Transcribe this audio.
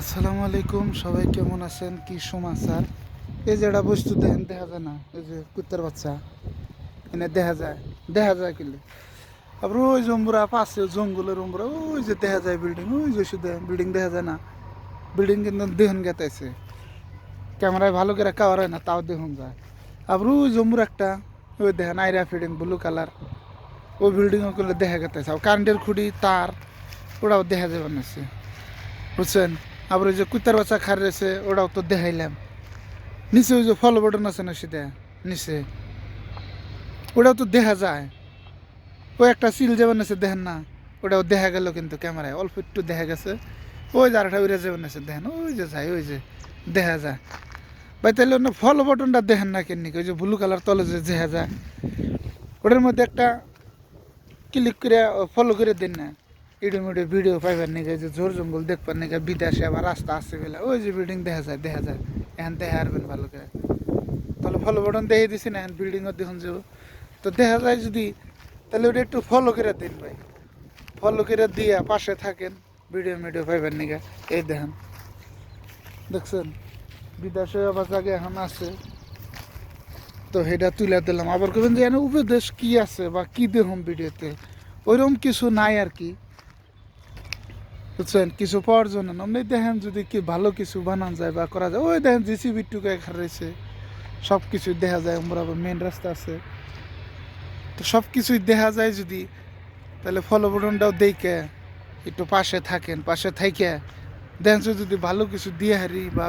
আসসালামু আলাইকুম, সবাই কেমন আছেন? কি সমাচার? এই যে একটা বস্তু দেখেন, দেখা যায় না? এই যে কুত্তার বাচ্চা এনে দেখা যায় কিলে। আবার ওই জম্বুরা পাশে জঙ্গলের উমরা, ওই যে দেখা যায় বিল্ডিং, ওই যে শুধু বিল্ডিং দেখা যায় না? বিল্ডিং কিন্তু দেখুন গেতেছে, ক্যামেরায় ভালো করে কাভার হয় না, তাও দেখুন যায়। আবার ওই জম্বুর একটা, ওই দেখেন আইরা ফিডিং ব্লু কালার, ওই বিল্ডিংও করলে দেখা গেতেছে। আর কারেন্টের খুঁড়ি তার ওরাও দেখা যাবে না, বুঝছেন? আবার ওই যে কুত্তার বাচ্চা খার রয়েছে, ওটাও তো দেখাইলাম। নিচে ওই যে ফলো বাটন আছে না, সেটা নিচে ওটাও তো দেখা যায়। ওই একটা সিল যাবেন আছে, দেখেন না? ওটাও দেখা গেল কিন্তু ক্যামেরায় অল্প একটু দেখা গেছে। ওই যে আরেকটা উড়ে যাবেন আছে, দেখেন ওই যে যায়, ওই যে দেখা যায়। ভাই তাহলে অন্য ফলো বাটনটা দেখেন না কেন? ওই যে ব্লু কালার তলে যে দেখা যায়, ওটার মধ্যে একটা ক্লিক করে ফলো করে দিন না। ইডিও ভিডিও পাইবার নাকি, যে ঝোর জঙ্গল দেখবার নাকি, বিদেশে আবার রাস্তা আসছে বেলা, ওই যে বিল্ডিং দেখা যায় এখন দেখা আসবেন ভালো করে। তাহলে ফলো বাটন দিয়ে দিছি না, এখন বিল্ডিংও দেখুন যাব। তো দেখা যায় যদি, তাহলে ওটা একটু ফলো করে দিন ভাই। ফলো করে দিয়ে পাশে থাকেন, ভিডিও পাইবেন নাকি। এই দেখেন, দেখছেন? বিদেশে আবার জায়গা এখন আছে, তো সেটা তুলে দিলাম। আবার করবেন যে এখানে উপদেশ কি আছে বা কি দেখুন ভিডিওতে, ওইরকম কিছু নাই আর কি, বুঝছেন? কিছু পাওয়ার জন্য না। আপনি দেখেন যদি কি ভালো কিছু বানানো যায় বা করা যায়, ওই দেখেন জিসিবি টুকে এখানে রয়েছে, সব কিছুই দেখা যায়। আমরা আবার মেন রাস্তা আছে, তো সব কিছুই দেখা যায় যদি, তাহলে ফলো বাটনটাও দেখে একটু পাশে থাকেন, পাশে থাইকে দেখেন যদি ভালো কিছু দিয়ে হারি বা